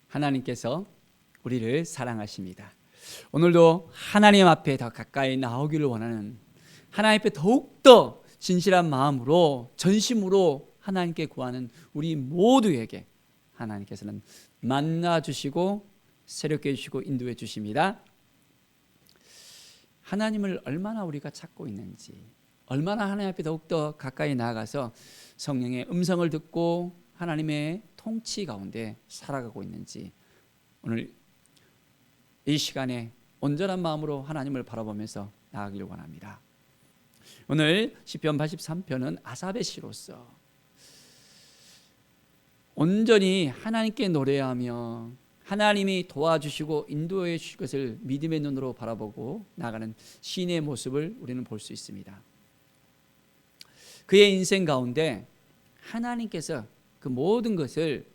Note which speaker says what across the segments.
Speaker 1: 하나님께서 우리를 사랑하십니다. 오늘도 하나님 앞에 더 가까이 나오기를 원하는, 하나님 앞에 더욱더 진실한 마음으로 전심으로 하나님께 구하는 우리 모두에게 하나님께서는 만나 주시고 새롭게 해주시고 인도해 주십니다. 하나님을 얼마나 우리가 찾고 있는지, 얼마나 하나님 앞에 더욱더 가까이 나아가서 성령의 음성을 듣고 하나님의 통치 가운데 살아가고 있는지, 오늘 이 시간에 온전한 마음으로 하나님을 바라보면서 나아가길 원합니다. 오늘 시편 83편은 아삽의 시로서 온전히 하나님께 노래하며 하나님이 도와주시고 인도해 주실 것을 믿음의 눈으로 바라보고 나아가는 시인의 모습을 우리는 볼 수 있습니다. 그의 인생 가운데 하나님께서 그 모든 것을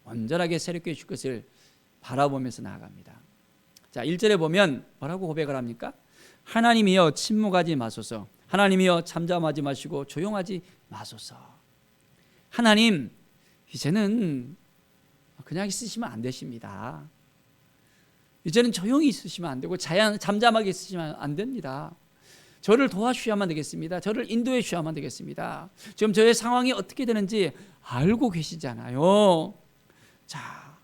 Speaker 1: 온전하게 새롭게 해줄 것을 바라보면서 나아갑니다. 자, 1절에 보면 뭐라고 고백을 합니까? 하나님이여 침묵하지 마소서, 하나님이여 잠잠하지 마시고 조용하지 마소서. 하나님, 이제는 그냥 있으시면 안 되십니다. 이제는 조용히 있으시면 안 되고 잠잠하게 있으시면 안 됩니다. 저를 도와주셔야만 되겠습니다. 저를 인도해 주셔야만 되겠습니다. 지금 저의 상황이 어떻게 되는지 알고 계시잖아요. 자,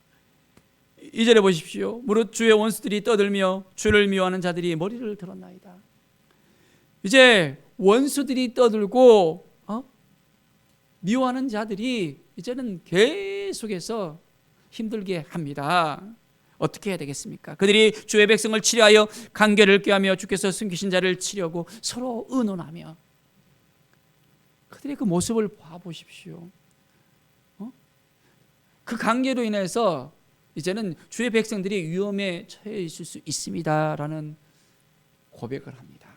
Speaker 1: 2절에 보십시오. 무릇 주의 원수들이 떠들며 주를 미워하는 자들이 머리를 들었나이다. 이제 원수들이 떠들고 미워하는 자들이 이제는 계속해서 힘들게 합니다. 어떻게 해야 되겠습니까? 그들이 주의 백성을 치려하여 관계를 꾀하며 주께서 숨기신 자를 치려고 서로 의논하며, 그들의 그 모습을 봐보십시오. 그 관계로 인해서 이제는 주의 백성들이 위험에 처해 있을 수 있습니다라는 고백을 합니다.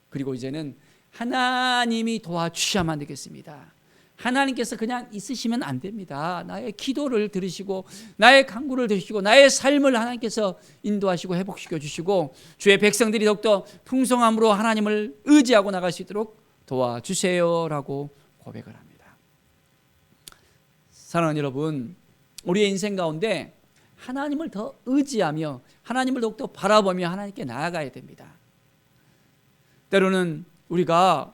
Speaker 1: 그리고 이제는 하나님이 도와주셔야만 되겠습니다. 하나님께서 그냥 있으시면 안 됩니다. 나의 기도를 들으시고 나의 간구를 들으시고 나의 삶을 하나님께서 인도하시고 회복시켜 주시고 주의 백성들이 더욱더 풍성함으로 하나님을 의지하고 나갈 수 있도록 도와주세요라고 고백을 합니다. 사랑하는 여러분, 우리의 인생 가운데 하나님을 더 의지하며 하나님을 더욱더 바라보며 하나님께 나아가야 됩니다. 때로는 우리가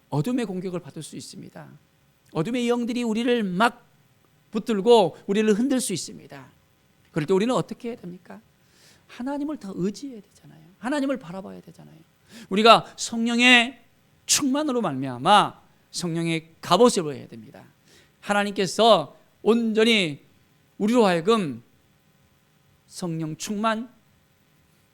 Speaker 1: 어둠의 공격을 받을 수 있습니다. 어둠의 영들이 우리를 막 붙들고 우리를 흔들 수 있습니다. 그럴 때 우리는 어떻게 해야 됩니까? 하나님을 더 의지해야 되잖아요. 하나님을 바라봐야 되잖아요. 우리가 성령의 충만으로 말미암아 성령의 갑옷을 입어야 됩니다. 하나님께서 온전히 우리로 하여금 성령 충만,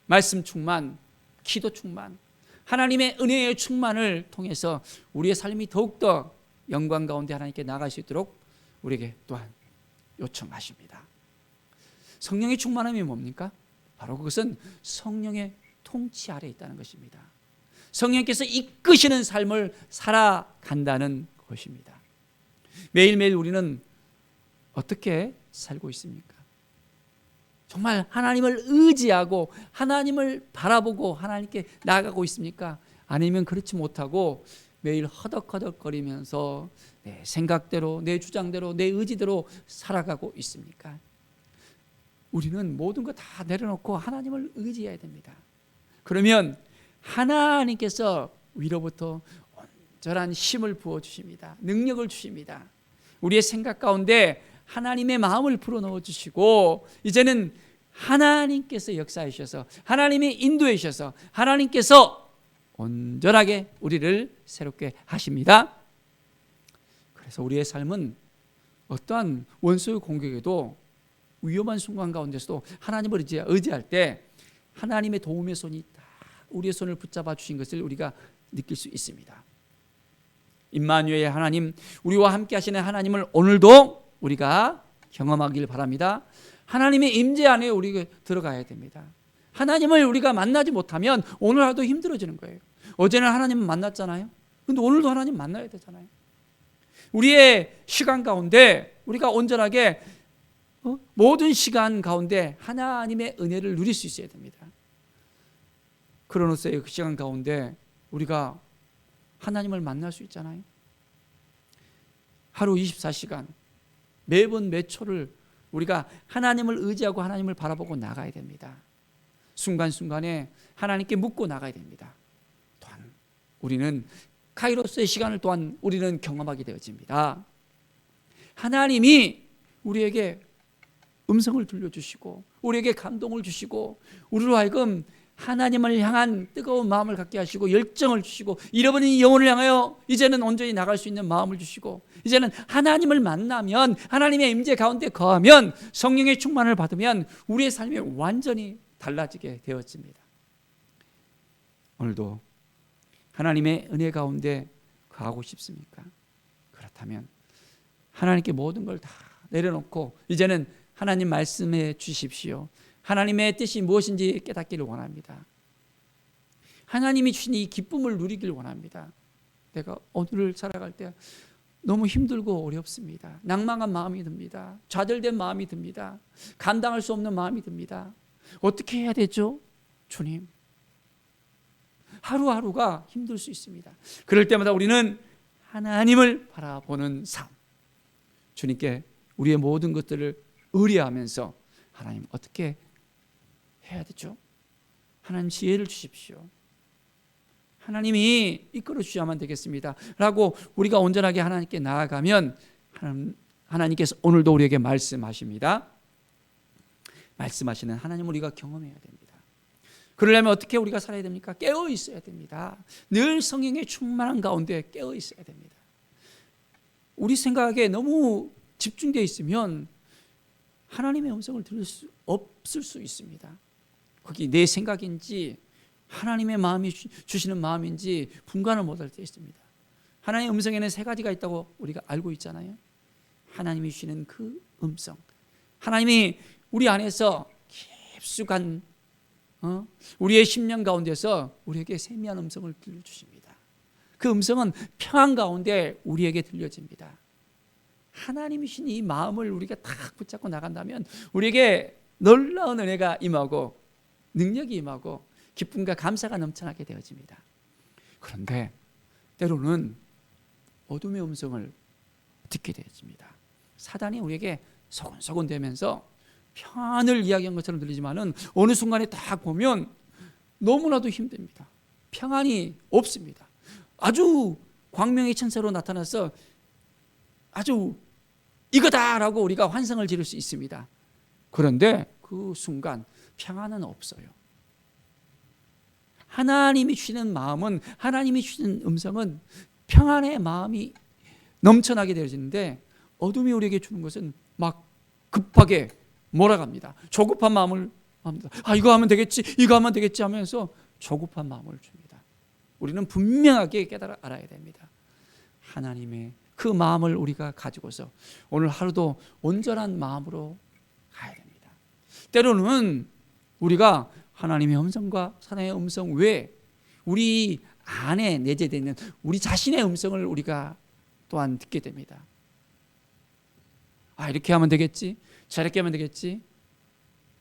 Speaker 1: 말씀 충만, 기도 충만, 하나님의 은혜의 충만을 통해서 우리의 삶이 더욱더 영광 가운데 하나님께 나아갈 수 있도록 우리에게 또한 요청하십니다. 성령의 충만함이 뭡니까? 바로 그것은 성령의 통치 아래에 있다는 것입니다. 성령께서 이끄시는 삶을 살아간다는 것입니다. 매일매일 우리는 어떻게 살고 있습니까? 정말 하나님을 의지하고 하나님을 바라보고 하나님께 나아가고 있습니까? 아니면 그렇지 못하고 매일 허덕허덕거리면서 내 생각대로, 내 주장대로, 내 의지대로 살아가고 있습니까? 우리는 모든 거 다 내려놓고 하나님을 의지해야 됩니다. 그러면 하나님께서 위로부터 온전한 힘을 부어주십니다. 능력을 주십니다. 우리의 생각 가운데 하나님의 마음을 불어넣어 주시고 이제는 하나님께서 역사해 주셔서 하나님이 인도해 주셔서 하나님께서 온전하게 우리를 새롭게 하십니다. 그래서 우리의 삶은 어떠한 원수의 공격에도 위험한 순간 가운데서도 하나님을 의지할 때 하나님의 도움의 손이 딱 우리의 손을 붙잡아 주신 것을 우리가 느낄 수 있습니다. 임마누엘 하나님, 우리와 함께 하시는 하나님을 오늘도 우리가 경험하길 바랍니다. 하나님의 임재 안에 우리가 들어가야 됩니다. 하나님을 우리가 만나지 못하면 오늘 하루도 힘들어지는 거예요. 어제는 하나님을 만났잖아요. 근데 오늘도 하나님 만나야 되잖아요. 우리의 시간 가운데 우리가 온전하게 모든 시간 가운데 하나님의 은혜를 누릴 수 있어야 됩니다. 크로노스의 그 시간 가운데 우리가 하나님을 만날 수 있잖아요. 하루 24시간 매번 몇 초를 우리가 하나님을 의지하고 하나님을 바라보고 나가야 됩니다. 순간순간에 하나님께 묻고 나가야 됩니다. 또한 우리는 카이로스의 시간을 또한 우리는 경험하게 되어집니다. 하나님이 우리에게 음성을 들려주시고 우리에게 감동을 주시고 우리로 하여금 하나님을 향한 뜨거운 마음을 갖게 하시고 열정을 주시고 잃어버린 영혼을 향하여 이제는 온전히 나갈 수 있는 마음을 주시고 이제는 하나님을 만나면 하나님의 임재 가운데 거하면 성령의 충만을 받으면 우리의 삶이 완전히 달라지게 되어집니다. 오늘도 하나님의 은혜 가운데 거하고 싶습니까? 그렇다면 하나님께 모든 걸 다 내려놓고 이제는 하나님 말씀해 주십시오. 하나님의 뜻이 무엇인지 깨닫기를 원합니다. 하나님이 주신 이 기쁨을 누리길 원합니다. 내가 오늘을 살아갈 때 너무 힘들고 어렵습니다. 낭망한 마음이 듭니다. 좌절된 마음이 듭니다. 감당할 수 없는 마음이 듭니다. 어떻게 해야 되죠? 주님, 하루하루가 힘들 수 있습니다. 그럴 때마다 우리는 하나님을 바라보는 삶, 주님께 우리의 모든 것들을 의뢰하면서 하나님 어떻게 해야 되죠? 하나님 지혜를 주십시오. 하나님이 이끌어 주셔야만 되겠습니다 라고 우리가 온전하게 하나님께 나아가면 하나님께서 오늘도 우리에게 말씀하십니다. 말씀하시는 하나님 우리가 경험해야 됩니다. 그러려면 어떻게 우리가 살아야 됩니까? 깨어 있어야 됩니다. 늘 성령의 충만한 가운데 깨어 있어야 됩니다. 우리 생각에 너무 집중되어 있으면 하나님의 음성을 들을 수 없을 수 있습니다. 거기 내 생각인지 하나님의 마음이 주시는 마음인지 분간을 못할 때 있습니다. 하나님의 음성에는 세 가지가 있다고 우리가 알고 있잖아요. 하나님이 주시는 그 음성, 하나님이 우리 안에서 깊숙한 우리의 심령 가운데서 우리에게 세미한 음성을 들려주십니다. 그 음성은 평안 가운데 우리에게 들려집니다. 하나님이 주신 이 마음을 우리가 딱 붙잡고 나간다면 우리에게 놀라운 은혜가 임하고 능력이 임하고 기쁨과 감사가 넘쳐나게 되어집니다. 그런데 때로는 어둠의 음성을 듣게 되어집니다. 사단이 우리에게 소곤소곤 대면서 평안을 이야기한 것처럼 들리지만은 어느 순간에 딱 보면 너무나도 힘듭니다. 평안이 없습니다. 아주 광명의 천사로 나타나서 아주 이거다라고 우리가 환상을 지를 수 있습니다. 그런데 그 순간 평안은 없어요. 하나님이 주시는 마음은, 하나님이 주시는 음성은 평안의 마음이 넘쳐나게 되어지는데 어둠이 우리에게 주는 것은 막 급하게 몰아갑니다. 조급한 마음을 합니다. 이거 하면 되겠지, 이거 하면 되겠지 하면서 조급한 마음을 줍니다. 우리는 분명하게 깨달아 알아야 됩니다. 하나님의 그 마음을 우리가 가지고서 오늘 하루도 온전한 마음으로 가야 됩니다. 때로는 우리가 하나님의 음성과 사람의 음성 외에 우리 안에 내재되어 있는 우리 자신의 음성을 우리가 또한 듣게 됩니다. 이렇게 하면 되겠지, 저렇게 하면 되겠지.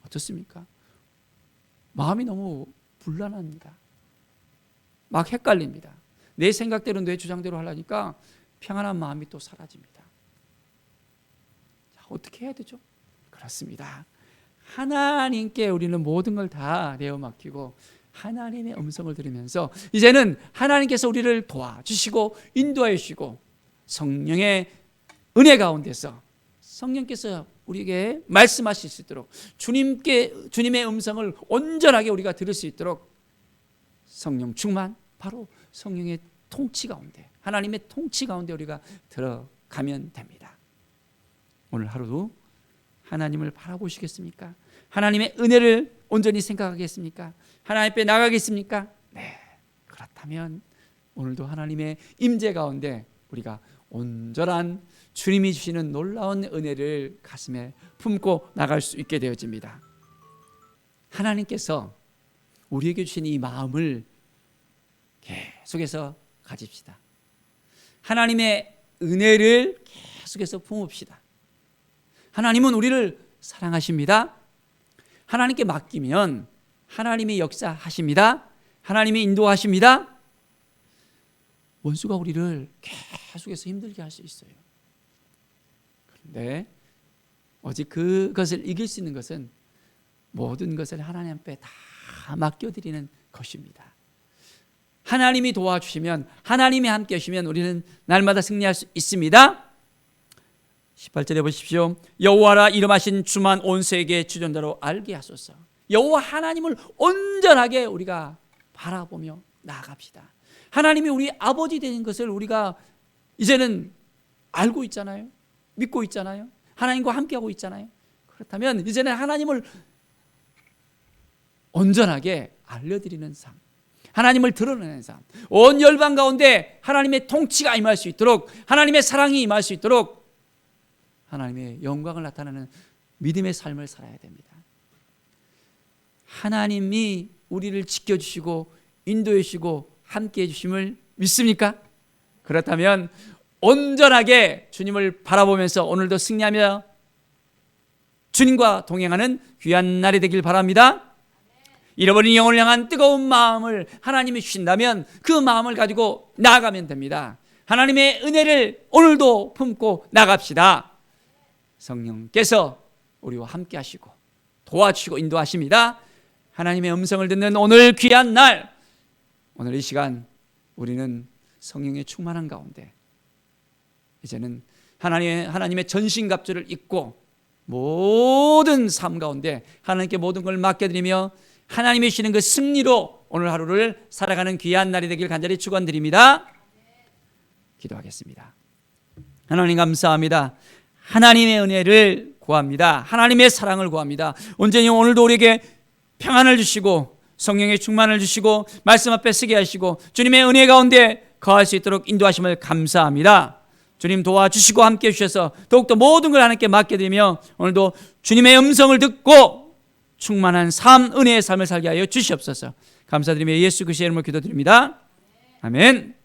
Speaker 1: 어떻습니까? 마음이 너무 불안합니다. 막 헷갈립니다. 내 생각대로 내 주장대로 하려니까 평안한 마음이 또 사라집니다. 자, 어떻게 해야 되죠? 그렇습니다. 하나님께 우리는 모든 걸 다 내어 맡기고 하나님의 음성을 들으면서 이제는 하나님께서 우리를 도와주시고 인도하여 주시고 성령의 은혜 가운데서 성령께서 우리에게 말씀하실 수 있도록 주님의 음성을 온전하게 우리가 들을 수 있도록 성령 충만, 바로 성령의 통치 가운데, 하나님의 통치 가운데 우리가 들어가면 됩니다. 오늘 하루도 하나님을 바라보시겠습니까? 하나님의 은혜를 온전히 생각하겠습니까? 하나님 앞에 나가겠습니까? 네, 그렇다면 오늘도 하나님의 임재 가운데 우리가 온전한 주님이 주시는 놀라운 은혜를 가슴에 품고 나갈 수 있게 되어집니다. 하나님께서 우리에게 주신 이 마음을 계속해서 가집시다. 하나님의 은혜를 계속해서 품읍시다. 하나님은 우리를 사랑하십니다. 하나님께 맡기면 하나님이 역사하십니다. 하나님이 인도하십니다. 원수가 우리를 계속해서 힘들게 할 수 있어요. 그런데 오직 그것을 이길 수 있는 것은 모든 것을 하나님 앞에 다 맡겨드리는 것입니다. 하나님이 도와주시면, 하나님이 함께 하시면 우리는 날마다 승리할 수 있습니다. 18절에 보십시오. 여호와라 이름하신 주만 온 세계의 주존자로 알게 하소서. 여호와 하나님을 온전하게 우리가 바라보며 나아갑시다. 하나님이 우리 아버지 되는 것을 우리가 이제는 알고 있잖아요. 믿고 있잖아요. 하나님과 함께하고 있잖아요. 그렇다면 이제는 하나님을 온전하게 알려드리는 삶, 하나님을 드러내는 삶, 온 열방 가운데 하나님의 통치가 임할 수 있도록, 하나님의 사랑이 임할 수 있도록 하나님의 영광을 나타내는 믿음의 삶을 살아야 됩니다. 하나님이 우리를 지켜주시고 인도해 주시고 함께해 주심을 믿습니까? 그렇다면 온전하게 주님을 바라보면서 오늘도 승리하며 주님과 동행하는 귀한 날이 되길 바랍니다. 잃어버린 영혼을 향한 뜨거운 마음을 하나님이 주신다면 그 마음을 가지고 나아가면 됩니다. 하나님의 은혜를 오늘도 품고 나갑시다. 성령께서 우리와 함께 하시고 도와주시고 인도하십니다. 하나님의 음성을 듣는 오늘 귀한 날, 오늘 이 시간 우리는 성령의 충만한 가운데 이제는 하나님의 전신갑주를 입고 모든 삶 가운데 하나님께 모든 걸 맡겨드리며 하나님이 주시는 그 승리로 오늘 하루를 살아가는 귀한 날이 되길 간절히 축원드립니다. 기도하겠습니다. 하나님 감사합니다. 하나님의 은혜를 구합니다. 하나님의 사랑을 구합니다. 온전히 오늘도 우리에게 평안을 주시고 성령의 충만을 주시고 말씀 앞에 서게 하시고 주님의 은혜 가운데 거할 수 있도록 인도하심을 감사합니다. 주님 도와주시고 함께해 주셔서 더욱더 모든 걸 하나님께 맡겨드리며 오늘도 주님의 음성을 듣고 충만한 삶, 은혜의 삶을 살게 하여 주시옵소서. 감사드리며 예수 그리스도의 이름으로 기도드립니다. 아멘.